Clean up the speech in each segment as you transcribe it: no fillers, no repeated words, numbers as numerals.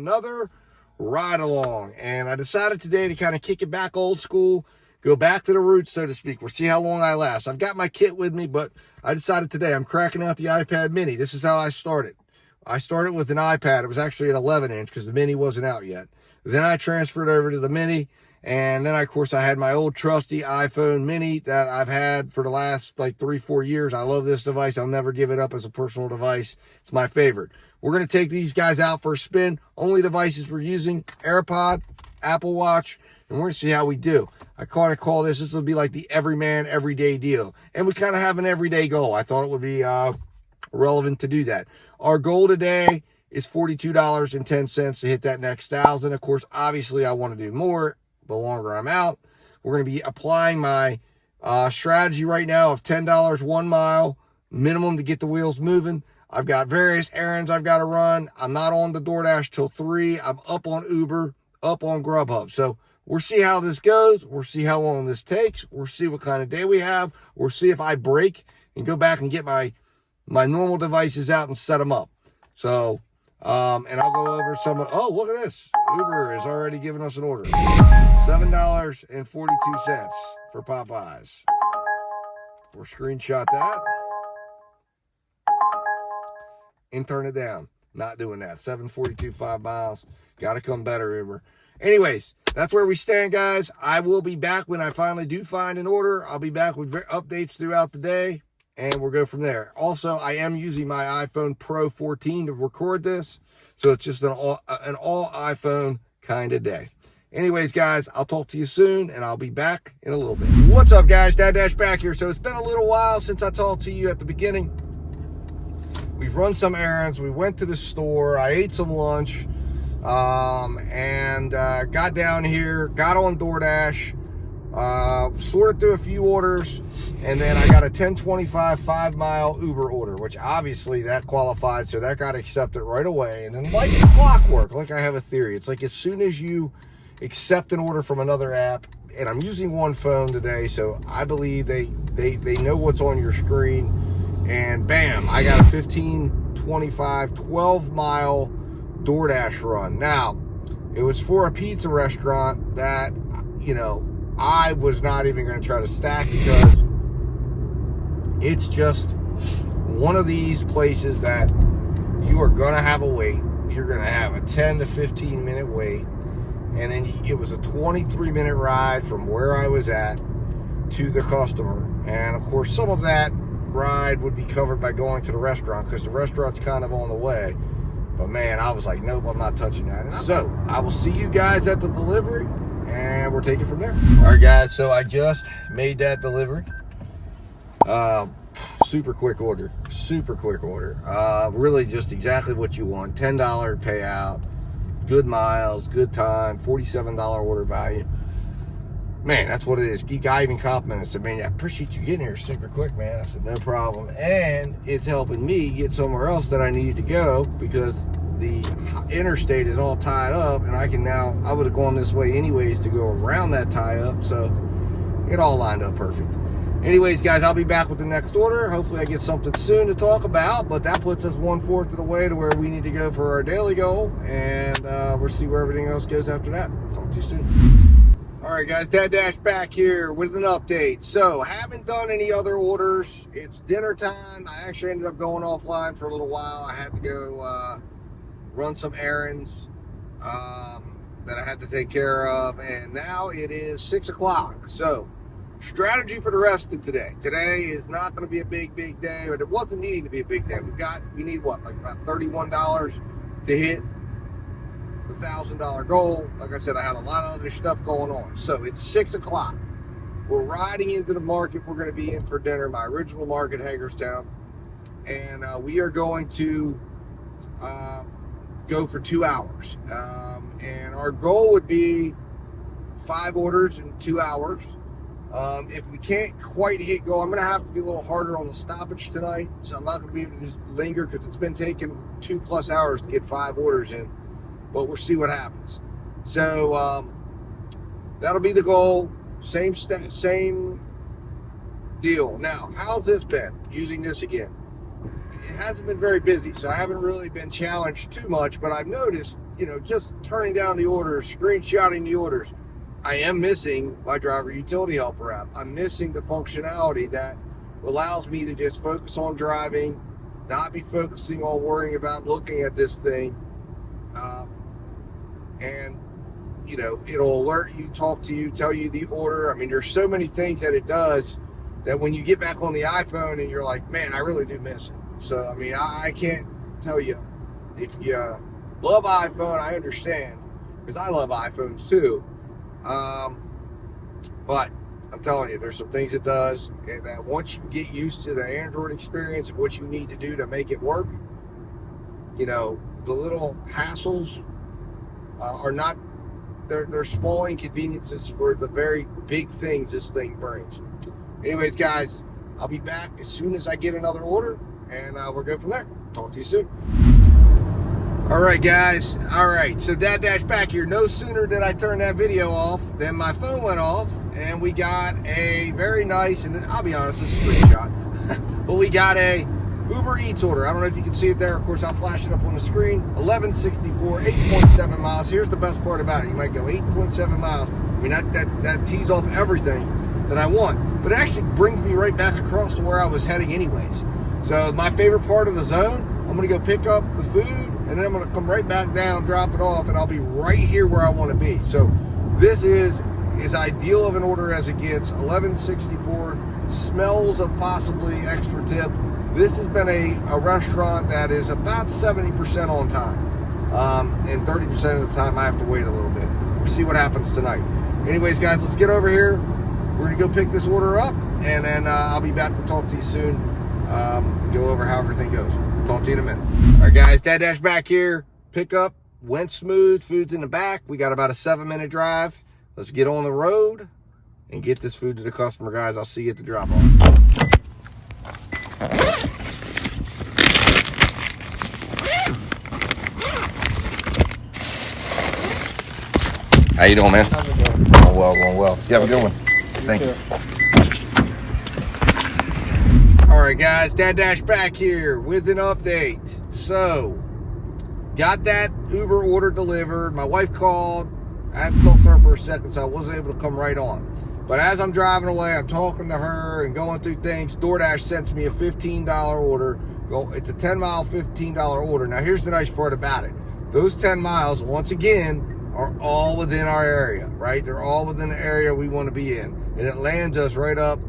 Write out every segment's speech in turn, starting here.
another ride along. And I decided today to kind of kick it back old school, go back to the roots, so to speak. We'll see how long I last. I've got my kit with me, but I decided today I'm cracking out the iPad mini. This is how I started. I started with an iPad. It was actually an 11-inch because the mini wasn't out yet. Then I transferred over to the mini. And then, of course, I had my old trusty iPhone mini that I've had for the last like 3-4 years. I love this device. I'll never give it up as a personal device. It's my favorite. We're going to take these guys out for a spin. Only devices we're using: AirPod, Apple Watch, and we're going to see how we do. I call this will be like the everyman, everyday deal. And we kind of have an everyday goal. I thought it would be relevant to do that. Our goal today is $42.10 to hit that next 1,000. Of course, obviously, I want to do more the longer I'm out. We're going to be applying my strategy right now of $10 1 mile minimum to get the wheels moving. I've got various errands I've got to run. I'm not on the DoorDash till 3. I'm up on Uber, up on Grubhub. So we'll see how this goes. We'll see how long this takes. We'll see what kind of day we have. We'll see if I break and go back and get my normal devices out and set them up. So, and I'll go over some of, oh, look at this. Uber is already giving us an order. $7.42 for Popeyes. We'll screenshot that and turn it down. Not doing that. 7:42, 5 miles. Got to come better, Uber. Anyways, that's where we stand, guys. I will be back when I finally do find an order. I'll be back with updates throughout the day, and we'll go from there. Also, I am using my iPhone Pro 14 to record this, so it's just an all iPhone kind of day. Anyways, guys, I'll talk to you soon, and I'll be back in a little bit. What's up, guys? Dad Dash back here. So it's been a little while since I talked to you at the beginning. We've run some errands. We went to the store. I ate some lunch, and got down here, got on DoorDash, sorted through a few orders, and then I got a 1025 5-mile Uber order, which obviously that qualified, so that got accepted right away. And then like clockwork, like I have a theory, it's like as soon as you accept an order from another app, and I'm using one phone today, so I believe they know what's on your screen, and bam, I got a 1525 12-mile DoorDash run. Now, it was for a pizza restaurant that, you know, I was not even going to try to stack because it's just one of these places that you are going to have a wait. You're going to have a 10 to 15 minute wait. And then it was a 23-minute ride from where I was at to the customer. And of course, some of that ride would be covered by going to the restaurant because the restaurant's kind of on the way. But man, I was like, nope, I'm not touching that. So I will see you guys at the delivery, and we'll take it from there. All right, guys, so I just made that delivery. Super quick order. Really just exactly what you want. $10 payout, good miles, good time, $47 order value. Man, that's what it is. The guy even complimented, said, man, I appreciate you getting here super quick, man. I said, no problem. And it's helping me get somewhere else that I needed to go because the interstate is all tied up, and I would have gone this way anyways to go around that tie up, so it all lined up perfect. Anyways, guys, I'll be back with the next order. Hopefully I get something soon to talk about, but that puts us 1/4 of the way to where we need to go for our daily goal, and we'll see where everything else goes after that. Talk to you soon. All right, guys, Dad Dash back here with an update. So, haven't done any other orders. It's dinner time. I actually ended up going offline for a little while. I had to go run some errands that I had to take care of, and now it is 6 o'clock. So, strategy for the rest of today. Today is not going to be a big day, but it wasn't needing to be a big day. We need what, like about $31 to hit the $1,000 goal. Like I said, I had a lot of other stuff going on. So it's 6 o'clock. We're riding into the market we're going to be in for dinner, my original market, Hagerstown. And we are going to go for 2 hours. And our goal would be 5 orders in 2 hours. If we can't quite hit go, I'm going to have to be a little harder on the stoppage tonight. So I'm not going to be able to just linger because it's been taking 2+ hours to get 5 orders in. But we'll see what happens. So that'll be the goal. Same deal. Now, how's this been? Using this again. It hasn't been very busy, so I haven't really been challenged too much. But I've noticed you know, just turning down the orders, screenshotting the orders. I am missing my driver utility helper app. I'm missing the functionality that allows me to just focus on driving, not be focusing on worrying about looking at this thing. And, you know, it'll alert you, talk to you, tell you the order. I mean, there's so many things that it does that when you get back on the iPhone and you're like, man, I really do miss it. So, I mean, I can't tell you. If you love iPhone, I understand, because I love iPhones too. But I'm telling you, there's some things it does, and that once you get used to the Android experience and what you need to do to make it work, you know, the little hassles are not, they're small inconveniences for the very big things this thing brings. Anyways, guys, I'll be back as soon as I get another order, and we'll go from there. Talk to you soon. All right, guys. All right, so Dad Dash back here. No sooner did I turn that video off than my phone went off, and we got a very nice, and I'll be honest, this is a screenshot, but we got a Uber Eats order. I don't know if you can see it there. Of course, I'll flash it up on the screen. 1164, 8.7 miles. Here's the best part about it. You might go 8.7 miles. I mean, that tees off everything that I want, but it actually brings me right back across to where I was heading anyways. So my favorite part of the zone, I'm gonna go pick up the food, and then I'm gonna come right back down, drop it off, and I'll be right here where I want to be. So this is as ideal of an order as it gets. 1164, smells of possibly extra tip. This has been a restaurant that is about 70% on time, and 30% of the time I have to wait a little bit. We'll see what happens tonight. Anyways, guys, let's get over here. We're gonna go pick this order up, and then I'll be back to talk to you soon. Go over how everything goes. Talk to you in a minute. All right, guys, Dad Dash back here. Pickup went smooth. Food's in the back. We got about a 7-minute drive. Let's get on the road and get this food to the customer, guys. I'll see you at the drop off. How you doing, man? How's it going? Going well, going well. You have a good one. Thank you. All right, guys, Dad Dash back here with an update. So, got that Uber order delivered. My wife called. I hadn't talked to her for a second, so I wasn't able to come right on. But as I'm driving away, I'm talking to her and going through things. DoorDash sends me a $15 order. It's a 10-mile, $15 order. Now, here's the nice part about it. Those 10 miles, once again, are all within our area, right? They're all within the area we want to be in. And it lands us right up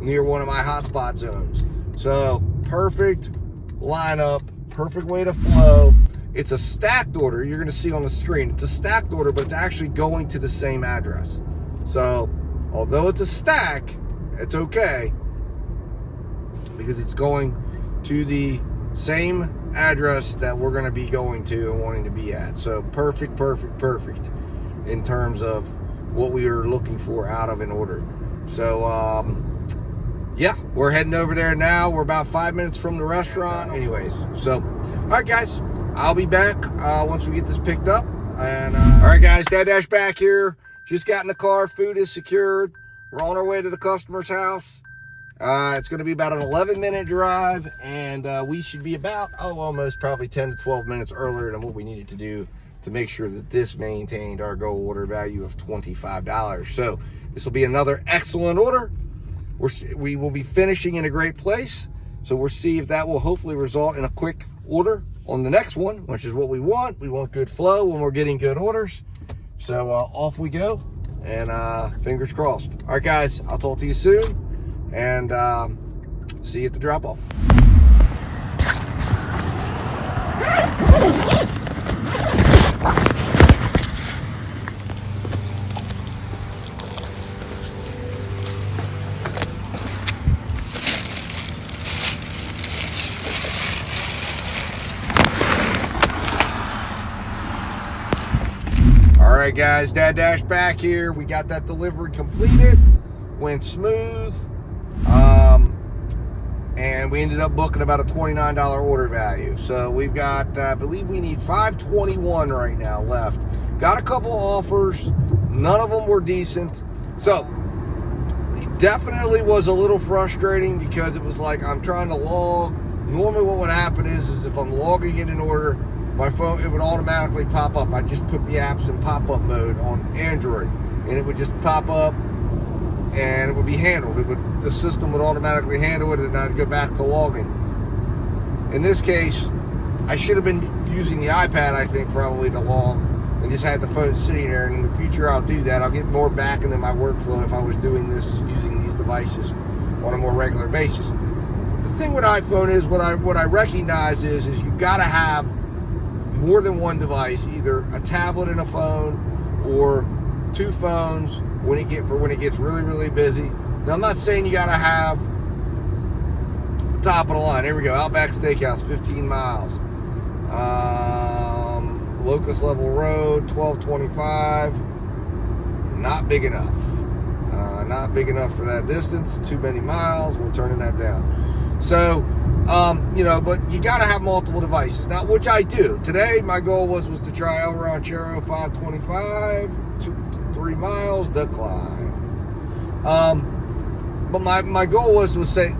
near one of my hotspot zones. So perfect lineup, perfect way to flow. It's a stacked order. You're going to see on the screen. It's a stacked order, but it's actually going to the same address. So although it's a stack, it's okay because it's going to the same address that we're going to be going to and wanting to be at. So perfect in terms of what we are looking for out of an order. So yeah, we're heading over there now. We're about 5 minutes from the restaurant. Anyways, so, all right, guys, I'll be back once we get this picked up. And all right, guys, Dad Dash back here. Just got in the car. Food is secured. We're on our way to the customer's house. It's going to be about an 11-minute drive, and we should be about, almost probably 10 to 12 minutes earlier than what we needed to do to make sure that this maintained our goal order value of $25. So this will be another excellent order. We will be finishing in a great place, so we'll see if that will hopefully result in a quick order on the next one, which is what we want. We want good flow when we're getting good orders. So off we go, and fingers crossed. All right, guys, I'll talk to you soon, and see you at the drop-off. All right, guys, Dad Dash back here. We got that delivery completed, went smooth, and we ended up booking about a $29 order value. So we've got, I believe we need $521 right now left. Got a couple offers, none of them were decent. So it definitely was a little frustrating because it was like I'm trying to log. Normally what would happen is if I'm logging in an order, my phone, it would automatically pop up. I just put the apps in pop-up mode on Android, and it would just pop up, and it would be handled. The system would automatically handle it, and I'd go back to logging. In this case, I should have been using the iPad, I think, probably to log, and just had the phone sitting there. And in the future, I'll do that. I'll get more back into my workflow if I was doing this, using these devices on a more regular basis. The thing with iPhone is, what I recognize is you got to have more than one device, either a tablet and a phone, or two phones when it gets really, really busy. Now, I'm not saying you got to have the top of the line. Here we go, Outback Steakhouse, 15 miles. Locust Level Road, 1225. Not big enough. Not big enough for that distance. Too many miles. We're turning that down. So, but you got to have multiple devices. Now, which I do. Today, my goal was to try El Ranchero 525, 3 miles, decline. But my goal was to say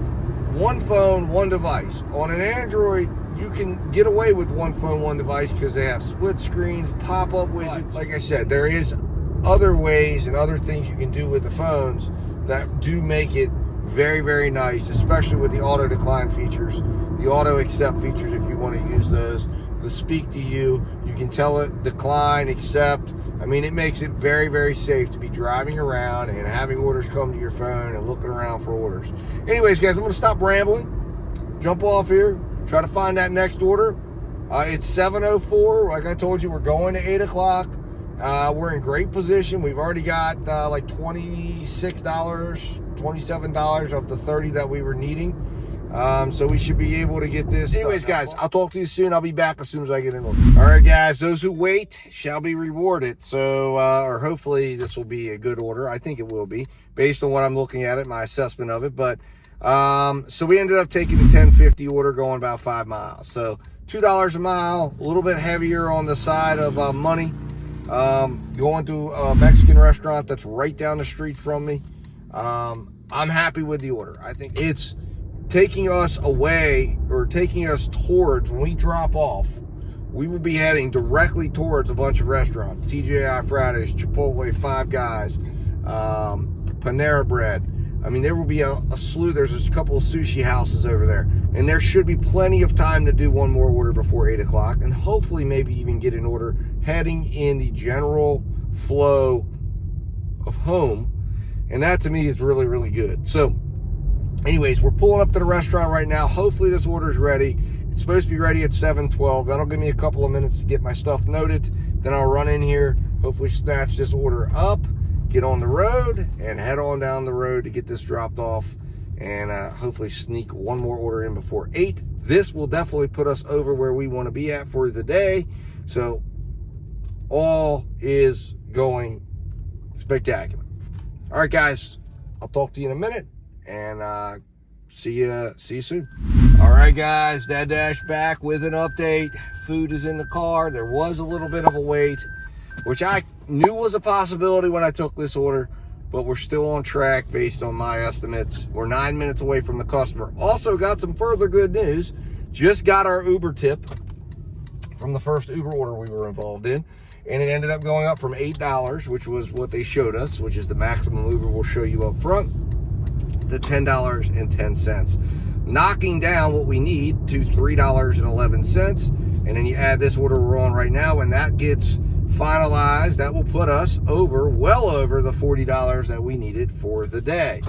one phone, one device. On an Android, you can get away with one phone, one device because they have split screens, pop-up widgets. Like I said, there is other ways and other things you can do with the phones that do make it very, very nice, especially with the auto decline features, the auto accept features if you want to use those, the speak to you, you can tell it decline, accept. I mean, it makes it very, very safe to be driving around and having orders come to your phone and looking around for orders. Anyways, guys, I'm going to stop rambling, jump off here, try to find that next order. It's 7:04. Like I told you, we're going to 8 o'clock. We're in great position. We've already got like $26, $27 of the 30 that we were needing. So we should be able to get this. Anyways, guys, I'll talk to you soon. I'll be back as soon as I get in order. All right, guys, those who wait shall be rewarded. So, or hopefully this will be a good order. I think it will be, based on what I'm looking at it, my assessment of it. But, so we ended up taking the 1050 order, going about 5 miles. So $2 a mile, a little bit heavier on the side of money. Going to a Mexican restaurant that's right down the street from me. I'm happy with the order. I think it's taking us away, or taking us towards, when we drop off, we will be heading directly towards a bunch of restaurants. TGI Fridays, Chipotle, Five Guys, Panera Bread. I mean, there will be a slew. There's just a couple of sushi houses over there. And there should be plenty of time to do one more order before 8 o'clock. And hopefully maybe even get an order heading in the general flow of home. And that to me is really, really good. So anyways, we're pulling up to the restaurant right now. Hopefully this order is ready. It's supposed to be ready at 7:12. That'll give me a couple of minutes to get my stuff noted. Then I'll run in here, hopefully snatch this order up, get on the road, and head on down the road to get this dropped off, and hopefully sneak one more order in before 8. This will definitely put us over where we want to be at for the day. So all is going spectacular. All right, guys, I'll talk to you in a minute, and see you soon. All right, guys, Dad Dash back with an update. Food is in the car. There was a little bit of a wait, which I knew was a possibility when I took this order, but we're still on track based on my estimates. We're 9 minutes away from the customer. Also got some further good news. Just got our Uber tip from the first Uber order we were involved in, and it ended up going up from $8, which was what they showed us, which is the maximum Uber will show you up front, to $10.10, knocking down what we need to $3.11. And then you add this order we're on right now, and that gets finalized. That will put us over, well over the $40 that we needed for the day.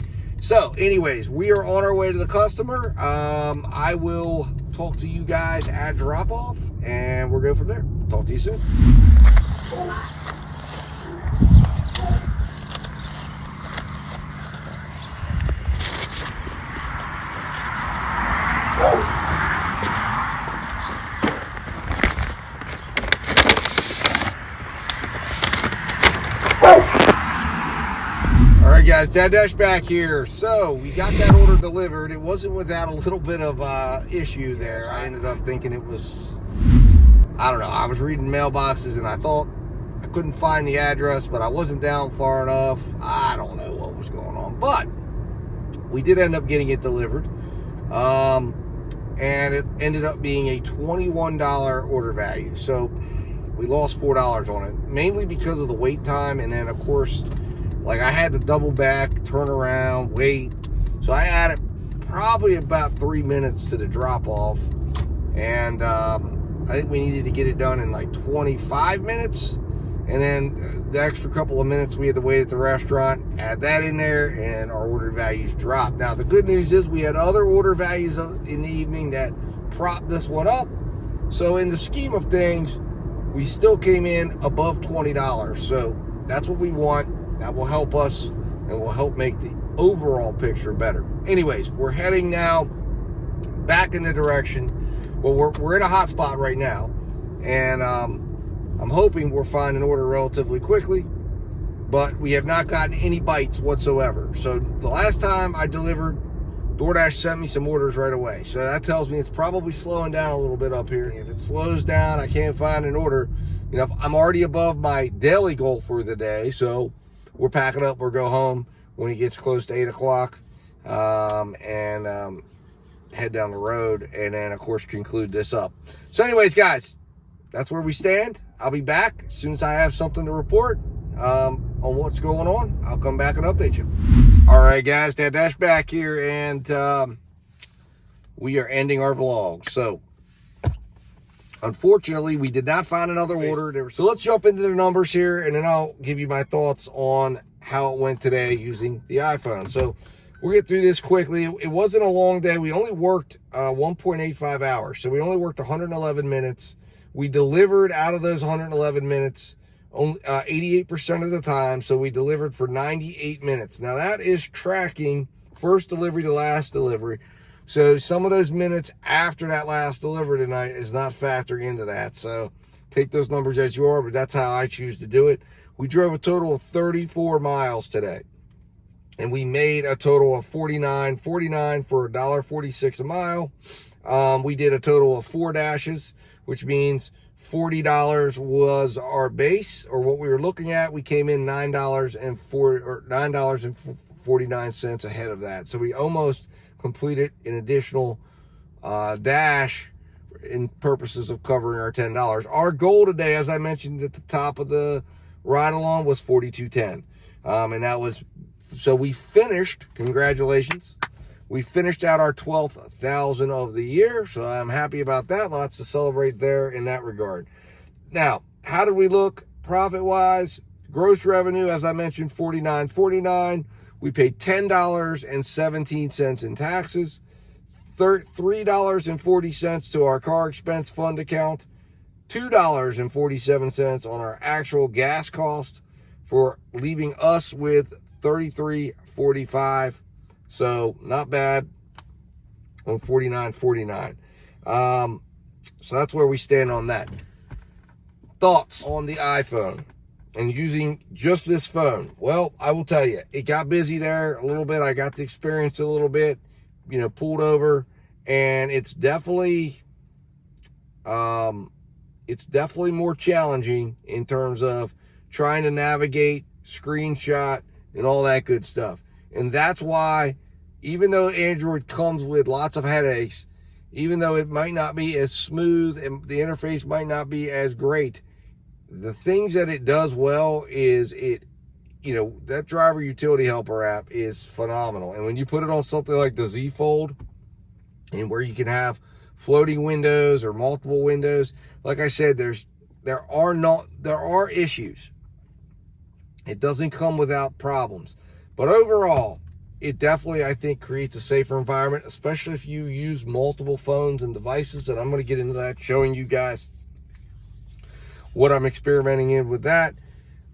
So anyways, we are on our way to the customer. I will talk to you guys at drop off, and we'll go from there. Talk to you soon. All right, guys, Dad Dash back here. So we got that order delivered. It wasn't without a little bit of issue there. I ended up thinking it was, I don't know, I was reading mailboxes and I thought I couldn't find the address, but I wasn't down far enough. I don't know what was going on, but we did end up getting it delivered. and it ended up being a $21 order value. So we lost $4 on it, mainly because of the wait time. And then of course, like, I had to double back, turn around, wait. So I added probably about 3 minutes to the drop off. And I think we needed to get it done in like 25 minutes. And then the extra couple of minutes we had to wait at the restaurant, add that in there, and our order values dropped. Now, the good news is we had other order values in the evening that propped this one up. So in the scheme of things, we still came in above $20. So that's what we want. That will help us and will help make the overall picture better. Anyways, we're heading now back in the direction. Well, we're in a hot spot right now. And I'm hoping we'll find an order relatively quickly, but we have not gotten any bites whatsoever. So the last time I delivered, DoorDash sent me some orders right away. So that tells me it's probably slowing down a little bit up here. If it slows down, I can't find an order. You know, I'm already above my daily goal for the day. So we're packing up, we'll go home when it gets close to 8 o'clock and head down the road. And then of course, conclude this up. So anyways, guys, that's where we stand. I'll be back as soon as I have something to report on what's going on. I'll come back and update you. All right, guys, Dad Dash back here, and we are ending our vlog. So, unfortunately, we did not find another order. So let's jump into the numbers here, and then I'll give you my thoughts on how it went today using the iPhone. So we'll get through this quickly. It wasn't a long day. We only worked 1.85 hours. So we only worked 111 minutes. We delivered out of those 111 minutes only 88% of the time. So we delivered for 98 minutes. Now that is tracking first delivery to last delivery. So some of those minutes after that last delivery tonight is not factoring into that. So take those numbers as you are, but that's how I choose to do it. We drove a total of 34 miles today. And we made a total of $49 for $1.46 a mile. We did a total of 4 dashes, which means $40 was our base, or what we were looking at. We came in $9.49 ahead of that. So we almost completed an additional dash in purposes of covering our $10. Our goal today, as I mentioned at the top of the ride along, was 42.10. And that was, so we finished, congratulations. We finished out our 12th 1,000 of the year, so I'm happy about that. Lots to celebrate there in that regard. Now, how did we look profit-wise? Gross revenue, as I mentioned, $49.49. We paid $10.17 in taxes, $3.40 to our car expense fund account, $2.47 on our actual gas cost, for leaving us with $33.45. So not bad on $49.49. So that's where we stand on that. Thoughts on the iPhone and using just this phone? Well, I will tell you, it got busy there a little bit. I got to experience it a little bit, you know, pulled over, and it's definitely more challenging in terms of trying to navigate, screenshot, and all that good stuff. And that's why, even though Android comes with lots of headaches, even though it might not be as smooth and the interface might not be as great, the things that it does well is that driver utility helper app is phenomenal. And when you put it on something like the Z Fold, and where you can have floating windows or multiple windows, like I said, there are issues. It doesn't come without problems. But overall, it definitely, I think, creates a safer environment, especially if you use multiple phones and devices. And I'm going to get into that, showing you guys what I'm experimenting in with that.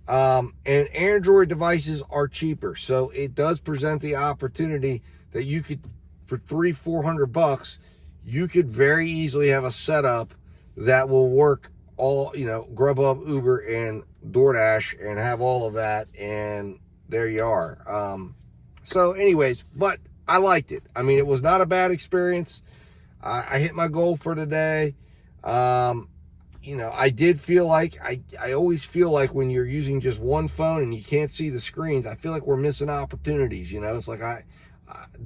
And Android devices are cheaper. So it does present the opportunity that you could, for $300-400, you could very easily have a setup that will work all, Grubhub, Uber, and DoorDash, and have all of that. And there you are. So anyways, but I liked it. I mean, it was not a bad experience. I hit my goal for today. I did feel like, I always feel like when you're using just one phone and you can't see the screens, I feel like we're missing opportunities. It's like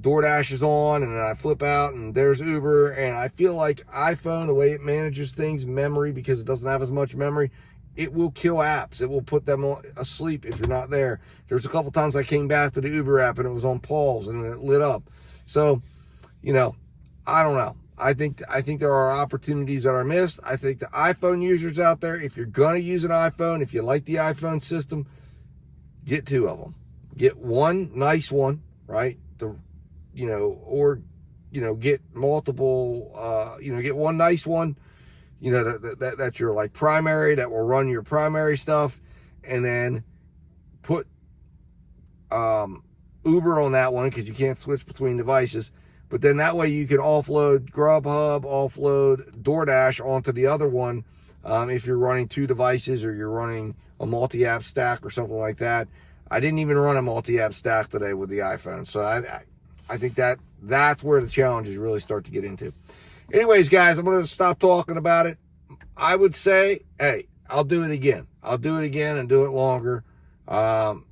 DoorDash is on, and then I flip out and there's Uber. And I feel like iPhone, the way it manages things, memory, because it doesn't have as much memory, it will kill apps. It will put them asleep if you're not there. There's a couple times I came back to the Uber app and it was on pause and it lit up. So, you know, I don't know. I think there are opportunities that are missed. I think the iPhone users out there, if you're gonna use an iPhone, if you like the iPhone system, get 2 of them. Get one nice one, right? Or get multiple. Get one nice one. That's your like primary, that will run your primary stuff, and then put Uber on that one because you can't switch between devices. But then that way you can offload Grubhub, offload DoorDash onto the other one if you're running 2 devices or you're running a multi-app stack or something like that. I didn't even run a multi-app stack today with the iPhone, so I think that's where the challenges really start to get into. Anyways, guys, I'm going to stop talking about it. I would say, hey, I'll do it again. I'll do it again and do it longer. But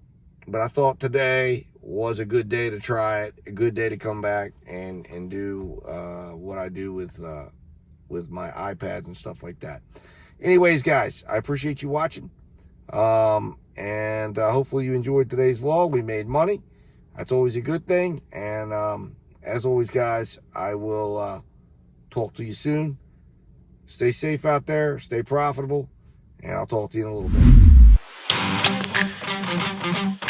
I thought today was a good day to try it, a good day to come back and do what I do with my iPads and stuff like that. Anyways, guys, I appreciate you watching. And hopefully you enjoyed today's vlog. We made money. That's always a good thing. And as always, guys, I will talk to you soon. Stay safe out there. Stay profitable. And I'll talk to you in a little bit.